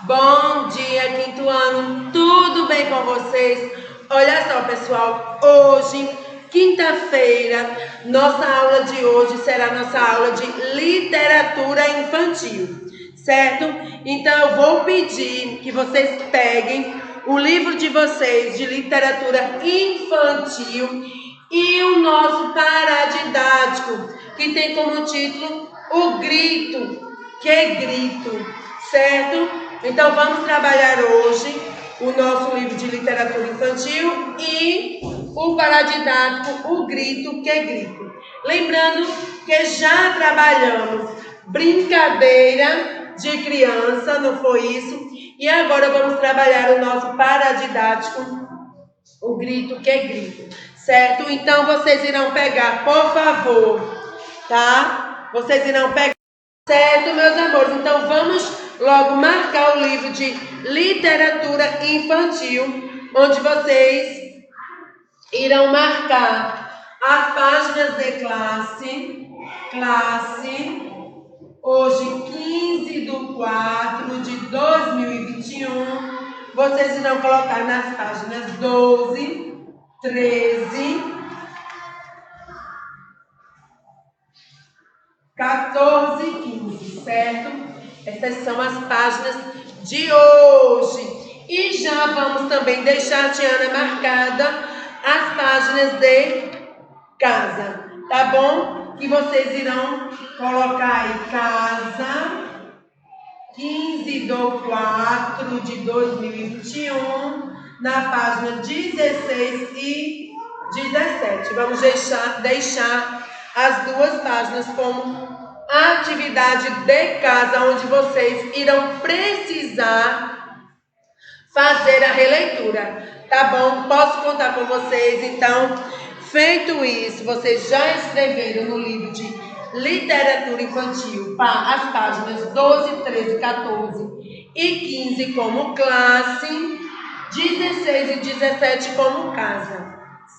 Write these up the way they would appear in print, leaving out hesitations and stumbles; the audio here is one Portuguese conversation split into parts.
Bom dia, quinto ano, tudo bem com vocês? Olha só, pessoal, hoje, quinta-feira, nossa aula de hoje será nossa aula de literatura infantil, certo? Então eu vou pedir que vocês peguem o livro de vocês de literatura infantil e o nosso paradidático, que tem como título O Grito, que grito, certo? Então vamos trabalhar hoje o nosso livro de literatura infantil e o paradidático O Grito, que grito. Lembrando que já trabalhamos brincadeira de criança, não foi isso? E agora vamos trabalhar o nosso paradidático O Grito, que grito, certo? Então vocês irão pegar, por favor, tá? Vocês irão pegar. Certo, meus amores, então vamos logo marcar o livro de literatura infantil, onde vocês irão marcar as páginas de classe, hoje 15/4/2021, vocês irão colocar nas páginas 12, 13, 14 e 15, certo? Essas são as páginas de hoje. E já vamos também deixar a Tiana marcada as páginas de casa, tá bom? Que vocês irão colocar aí casa, 15/4/2021, na página 16 e 17. Vamos deixar as duas páginas como atividade de casa, onde vocês irão precisar fazer a releitura, tá bom? Posso contar com vocês? Então, feito isso, vocês já escreveram no livro de literatura infantil as páginas 12, 13, 14 e 15 como classe, 16 e 17 como casa,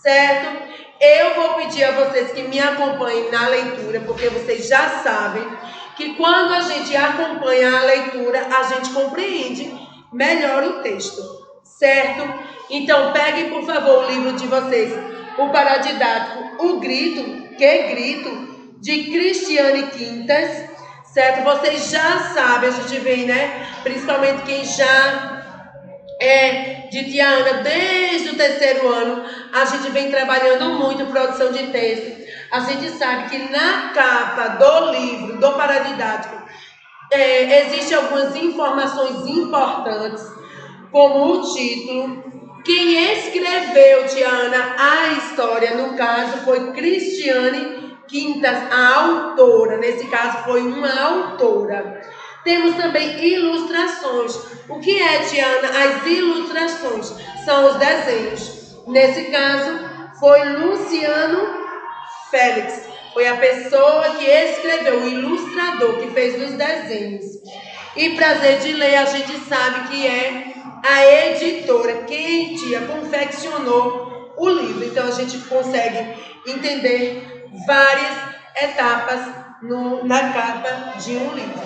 certo? Eu vou pedir a vocês que me acompanhem na leitura, porque vocês já sabem que quando a gente acompanha a leitura, a gente compreende melhor o texto, certo? Então, peguem, por favor, o livro de vocês, o paradidático O Grito, que grito, de Cristiane Quintas, certo? Vocês já sabem, a gente vê, né? Principalmente quem já é de Tia Ana desde o terceiro ano, a gente vem trabalhando muito produção de texto. A gente sabe que na capa do livro, do paradidático, existem algumas informações importantes, como o título. Quem escreveu, Tia Ana, a história, no caso, foi Cristiane Quintas, a autora. Nesse caso, foi uma autora. Temos também ilustrações. O que é, Tiana? As ilustrações são os desenhos. Nesse caso, foi Luciano Félix. Foi a pessoa que escreveu, o ilustrador que fez os desenhos. E Prazer de Ler, a gente sabe que é a editora, quem, tia, confeccionou o livro. Então, a gente consegue entender várias etapas na capa de um livro,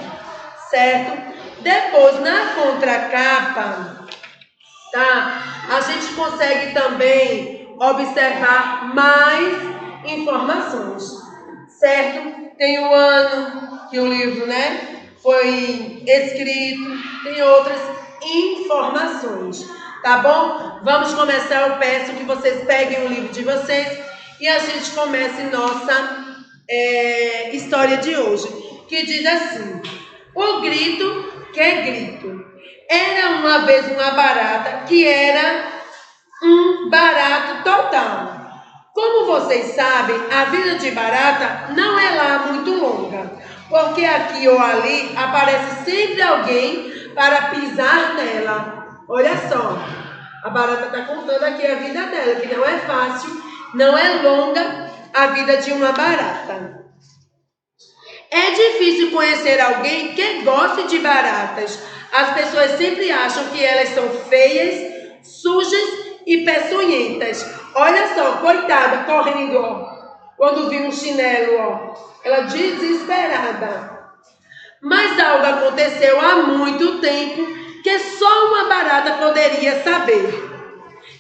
certo? Depois, na contracapa, tá? A gente consegue também observar mais informações, certo? Tem o ano que o livro, né, foi escrito, tem outras informações, tá bom? Vamos começar. Eu peço que vocês peguem o livro de vocês e a gente comece nossa história de hoje, que diz assim: O grito, que grito. Era uma vez uma barata que era um barato total. Como vocês sabem, a vida de barata não é lá muito longa, porque aqui ou ali aparece sempre alguém para pisar nela. Olha só, a barata está contando aqui a vida dela, que não é fácil, não é longa a vida de uma barata. É difícil conhecer alguém que goste de baratas. As pessoas sempre acham que elas são feias, sujas e peçonhentas. Olha só, coitada, correndo, ó, quando viu um chinelo, ó. Ela desesperada. Mas algo aconteceu há muito tempo que só uma barata poderia saber.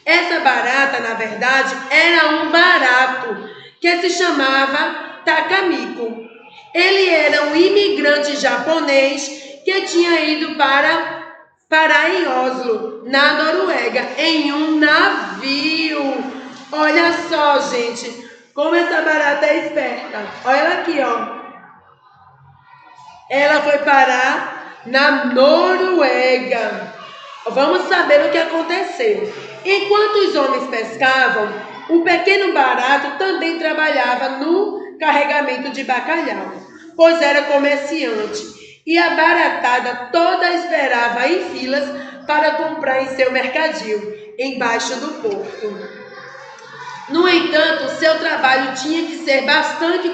Essa barata, na verdade, era um barato que se chamava Takamiko. Ele era um imigrante japonês que tinha ido parar em Oslo, na Noruega, em um navio. Olha só, gente, como essa barata é esperta. Olha ela aqui, ó. Ela foi parar na Noruega. Vamos saber o que aconteceu. Enquanto os homens pescavam, o pequeno barato também trabalhava no carregamento de bacalhau, pois era comerciante, e a baratada toda esperava em filas para comprar em seu mercadinho, embaixo do porto. No entanto, seu trabalho tinha que ser bastante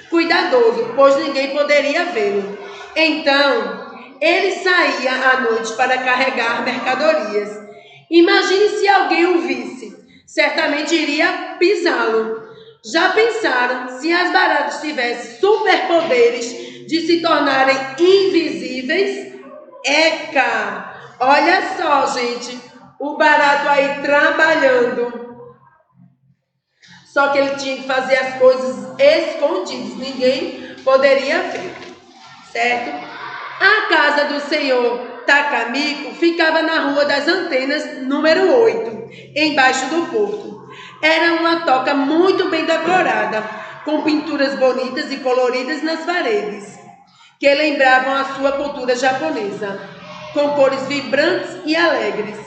cuidadoso, pois ninguém poderia vê-lo. Então, ele saía à noite para carregar mercadorias. Imagine se alguém o visse, certamente iria pisá-lo. Já pensaram se as baratas tivessem superpoderes de se tornarem invisíveis? Eca! Olha só, gente, o barato aí trabalhando. Só que ele tinha que fazer as coisas escondidas, ninguém poderia ver, certo? A casa do senhor Takamiko ficava na Rua das Antenas, número 8, embaixo do porto. Era uma toca muito bem decorada, com pinturas bonitas e coloridas nas paredes, que lembravam a sua cultura japonesa, com cores vibrantes e alegres.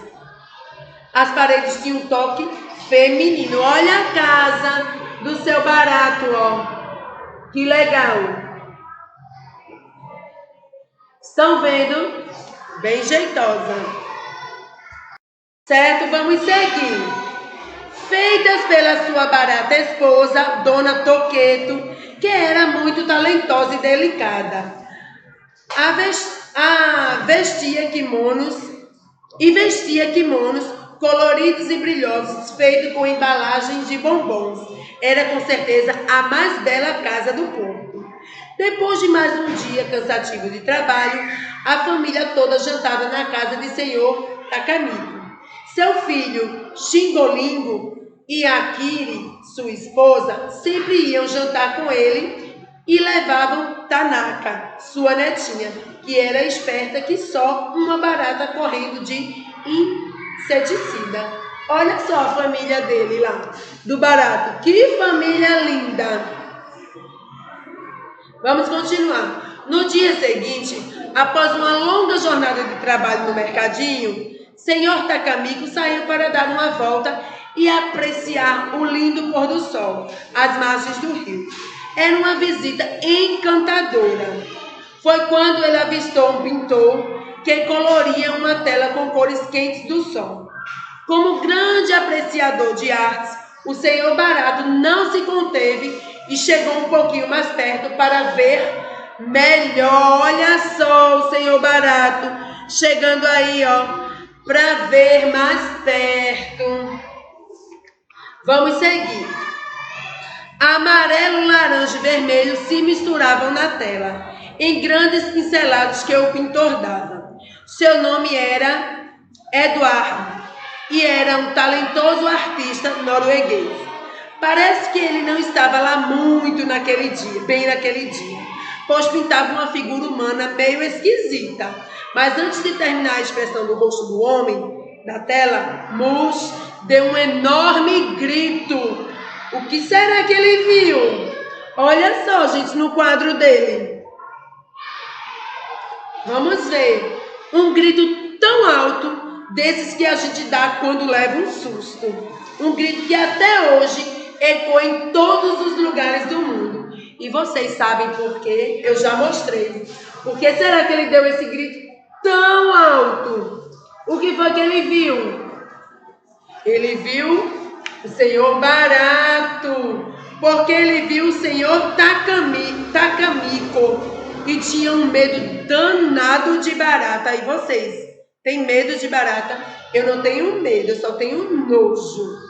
As paredes tinham um toque feminino. Olha a casa do seu barato, ó. Que legal. Estão vendo? Bem jeitosa. Certo? Vamos seguir. Feitas pela sua barata esposa, Dona Toqueto, que era muito talentosa e delicada. Vestia kimonos coloridos e brilhosos, feitos com embalagens de bombons. Era com certeza a mais bela casa do porto. Depois de mais um dia cansativo de trabalho, a família toda jantava na casa de senhor Takamiko. Seu filho Xingolingo e Akiri, sua esposa, sempre iam jantar com ele e levavam Tanaka, sua netinha, que era esperta que só uma barata correndo de inseticida. Olha só a família dele lá, do barato. Que família linda! Vamos continuar. No dia seguinte, após uma longa jornada de trabalho no mercadinho, senhor Takamiko saiu para dar uma volta e apreciar o lindo pôr do sol às margens do rio. Era uma visita encantadora. Foi quando ele avistou um pintor que coloria uma tela com cores quentes do sol. Como grande apreciador de artes, o senhor Barato não se conteve e chegou um pouquinho mais perto para ver melhor. Olha só o senhor Barato chegando aí, ó, para ver mais perto. Vamos seguir. Amarelo, laranja e vermelho se misturavam na tela, em grandes pinceladas que o pintor dava. Seu nome era Eduardo e era um talentoso artista norueguês. Parece que ele não estava lá muito naquele dia, pois pintava uma figura humana meio esquisita. Mas antes de terminar a expressão do rosto do homem na tela, Mus deu um enorme grito. O que será que ele viu? Olha só, gente, no quadro dele. Vamos ver. Um grito tão alto, desses que a gente dá quando leva um susto. Um grito que até hoje ecoa em todos os lugares do mundo. E vocês sabem por quê? Eu já mostrei. Por que será que ele deu esse grito tão alto? O que foi que ele viu? Ele viu o senhor Barato, porque ele viu o senhor Takamiko e tinha um medo danado de barata. E vocês, têm medo de barata? Eu não tenho medo, eu só tenho nojo.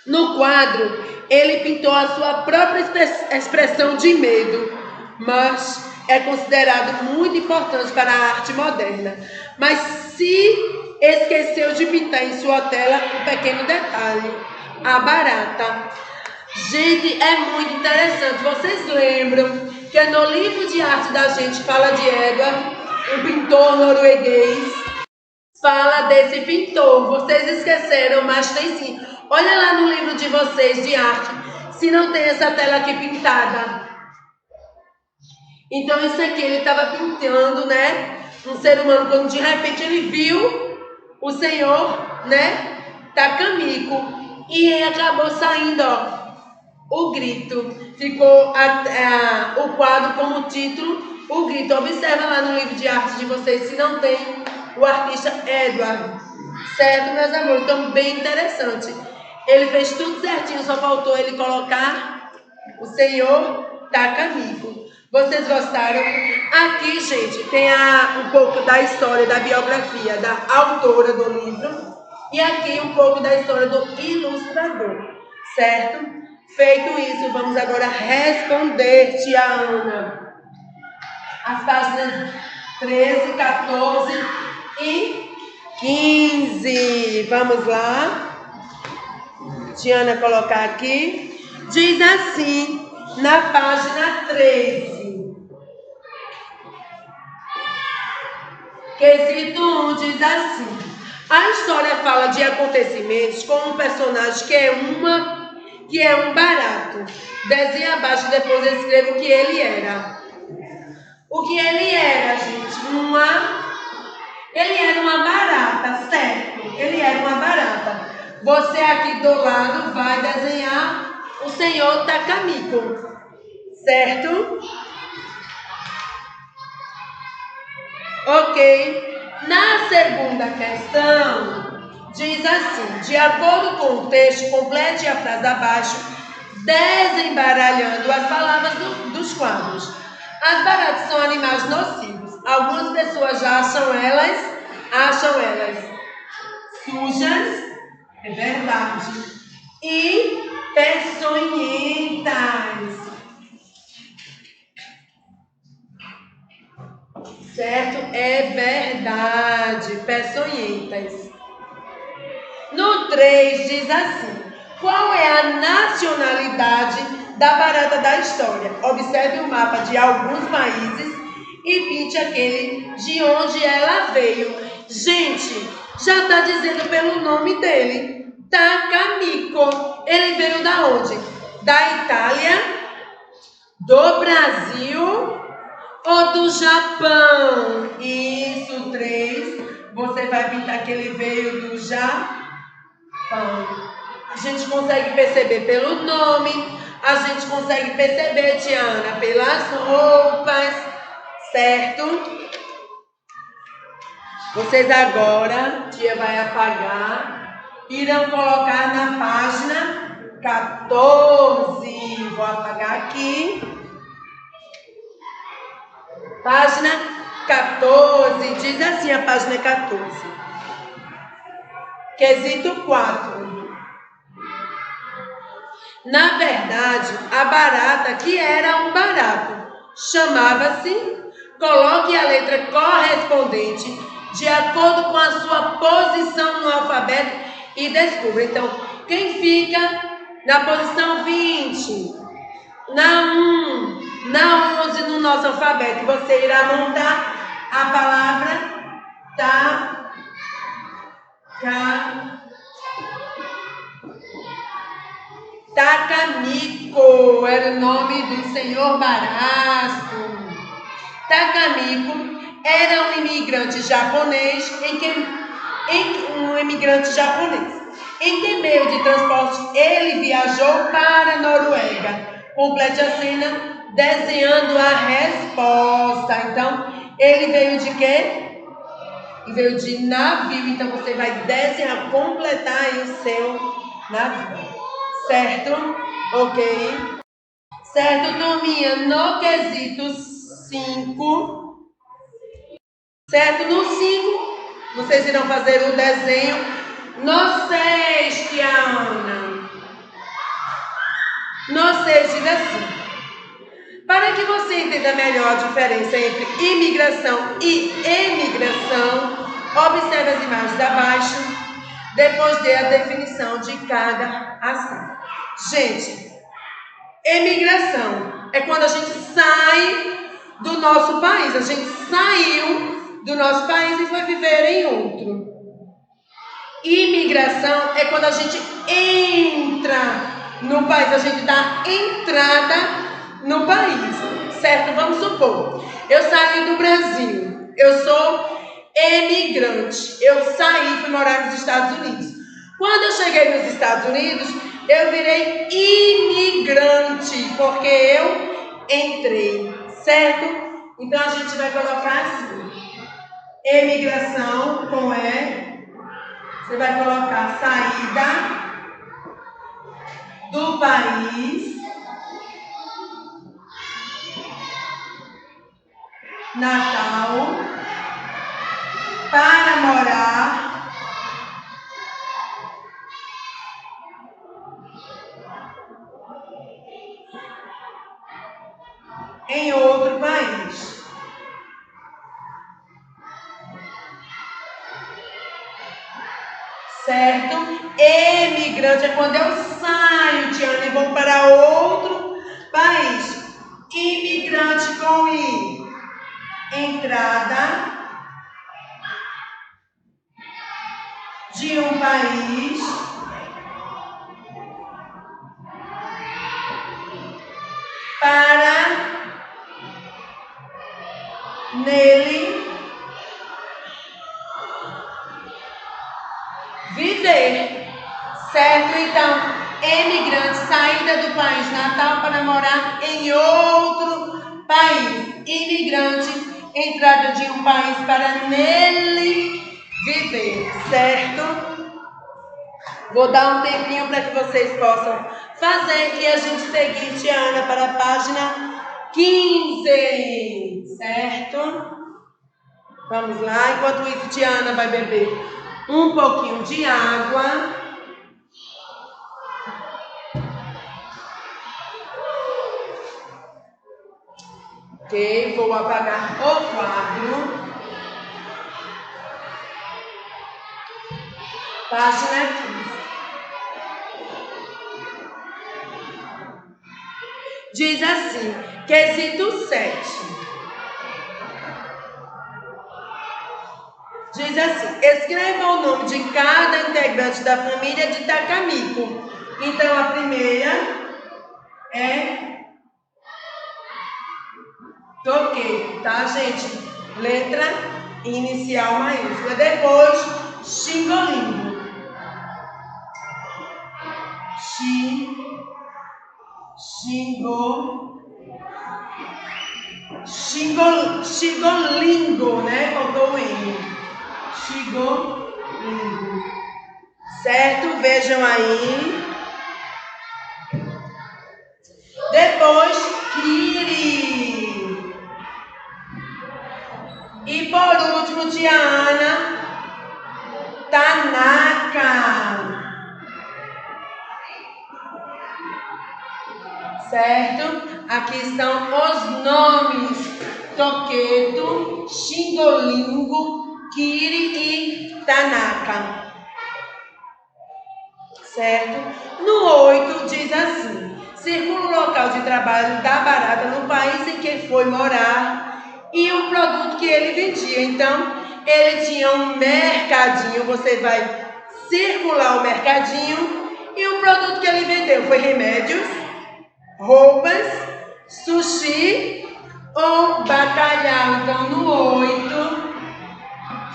No quadro, ele pintou a sua própria expressão de medo, mas é considerado muito importante para a arte moderna, mas se esqueceu de pintar em sua tela um pequeno detalhe: a barata. Gente, é muito interessante. Vocês lembram que no livro de arte da gente fala de Edward, um pintor norueguês? Fala desse pintor. Vocês esqueceram, mas tem sim. Olha lá no livro de vocês de arte, se não tem essa tela aqui pintada. Então isso aqui ele estava pintando, né? Um ser humano, quando de repente ele viu o Senhor, né? Tacamico. E aí acabou saindo, ó, o grito. Ficou o quadro como título, o grito. Observa lá no livro de arte de vocês se não tem o artista Edward. Certo, meus amores? Então, bem interessante. Ele fez tudo certinho, só faltou ele colocar o Senhor Tacamico. Vocês gostaram? Aqui, gente, tem um pouco da história, da biografia da autora do livro. E aqui um pouco da história do ilustrador. Certo? Feito isso, vamos agora responder, tia Ana. As páginas 13, 14 e 15. Vamos lá. Tia Ana colocar aqui. Diz assim, na página 13. Quesito 1 diz assim: a história fala de acontecimentos com um personagem que é um barato. Desenha abaixo e depois eu escrevo o que ele era. O que ele era, gente? Ele era uma barata, certo? Ele era uma barata. Você aqui do lado vai desenhar o senhor Tacamico, certo? Ok. Na segunda questão, diz assim: de acordo com o texto, complete a frase abaixo, desembaralhando as palavras dos quadros. As baratas são animais nocivos. Algumas pessoas já acham elas sujas, é verdade, e peçonhentas. Certo? É verdade, peçonhentas. No 3 diz assim: qual é a nacionalidade da barata da história? Observe o mapa de alguns países e pinte aquele de onde ela veio. Gente, já está dizendo pelo nome dele, Tacamico. Ele veio da onde? Da Itália, do Brasil ou do Japão? Isso, 3. Você vai pintar que ele veio do Japão. A gente consegue perceber pelo nome, a gente consegue perceber, Tiana, pelas roupas, certo? Vocês agora, tia vai apagar, irão colocar na página 14. Vou apagar aqui. Página 14, diz assim a página 14. Quesito 4. Na verdade, a barata, que era um barato, chamava-se, coloque a letra correspondente de acordo com a sua posição no alfabeto e descubra. Então, quem fica na posição 20, na 1, na 11 no nosso alfabeto, você irá montar a palavra Tacamico, era o nome do senhor Barato. Tacamico era um imigrante japonês em que meio de transporte ele viajou para a Noruega. Complete a cena desenhando a resposta. Então, ele veio de quê? Ele veio de navio. Então, você vai desenhar, completar aí o seu navio. Certo? Ok. Certo, turminha? No quesito 5. Certo? No 5, vocês irão fazer o desenho. No 6, tia Ana. No 6 diz assim: Para que você entenda melhor a diferença entre imigração e emigração, observe as imagens abaixo, depois dê a definição de cada ação. Gente, emigração é quando a gente sai do nosso país. A gente saiu do nosso país e foi viver em outro. Imigração é quando a gente entra no país, a gente dá entrada no país, certo? Vamos supor, eu saí do Brasil, eu sou emigrante, eu saí, fui morar nos Estados Unidos. Quando eu cheguei nos Estados Unidos, eu virei imigrante, porque eu entrei, certo? Então a gente vai colocar assim, emigração com você vai colocar saída do país natal para morar em outro país. Certo? Emigrante é quando eu saio, Tiana, e vou para outro país. Imigrante com I. Entrada de um país para nele viver, certo? Então, emigrante, saída do país natal para morar em outro país. Imigrante, entrada de um país para nele viver, certo? Vou dar um tempinho para que vocês possam fazer e a gente seguir, Tiana, para a página 15, certo? Vamos lá, enquanto isso, Tiana vai beber um pouquinho de água. Ok, vou apagar o quadro. Página 15. Diz assim, quesito 7. Diz assim, escreva o nome de cada integrante da família de Takamico. Então, a primeira é Toqueto, tá, gente? Letra inicial maiúscula. Depois, Xingolingo. Xingolingo, né? Faltou o N. Xingolingo. Certo? Vejam aí. Depois, Kiri. E por último, Tiana, Tanaka. Certo? Aqui estão os nomes: Toqueto, Xingolingo, Kiri e Tanaka. Certo? No 8 diz assim: circula o local de trabalho da barata no país em que foi morar e o produto que ele vendia. Então, ele tinha um mercadinho, você vai circular o mercadinho e o produto que ele vendeu foi remédios, roupas, sushi ou bacalhau. Então, no 8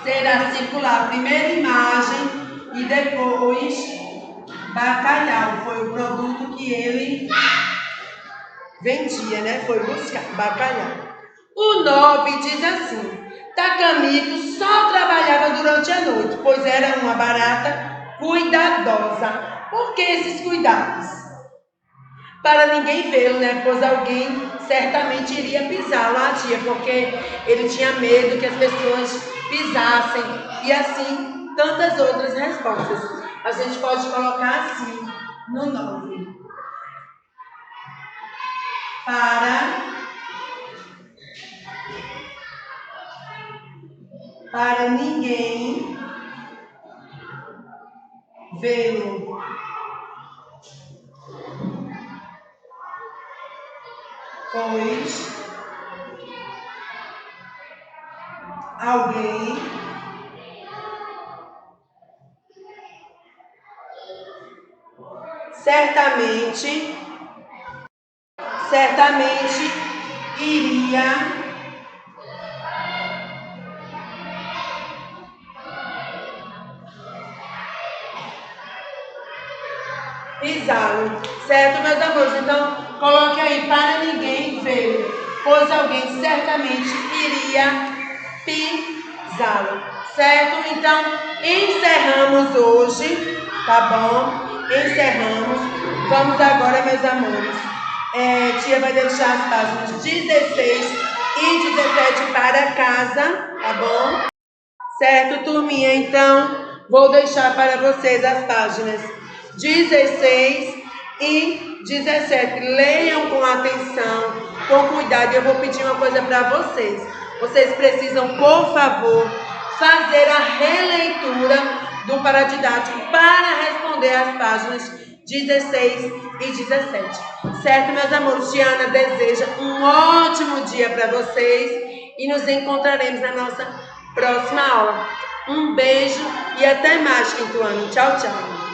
será circular a primeira imagem e depois bacalhau. Foi o produto que ele vendia, né? Foi buscar bacalhau. O 9 diz assim: Takamico só trabalhava durante a noite, pois era uma barata cuidadosa. Por que esses cuidados? Para ninguém vê-lo, né? Pois alguém certamente iria pisá-lo, a tia, porque ele tinha medo que as pessoas pisassem. E assim, tantas outras respostas. A gente pode colocar assim, no 9. Para para ninguém vê-lo. Pois alguém certamente iria pisá-lo. Certo, meus amores? Então, coloque aí, para ninguém ver, pois alguém certamente iria pisá-lo. Certo? Então, encerramos hoje, tá bom? Encerramos. Vamos agora, meus amores. Tia vai deixar as páginas 16 e 17 para casa, tá bom? Certo, turminha? Então, vou deixar para vocês as páginas 16 e 17. Leiam com atenção, com cuidado. Eu vou pedir uma coisa para vocês. Vocês precisam, por favor, fazer a releitura do paradidático para responder as páginas 16 e 17. Certo, meus amores? Tiana deseja um ótimo dia para vocês e nos encontraremos na nossa próxima aula. Um beijo e até mais, quinto ano. Tchau, tchau.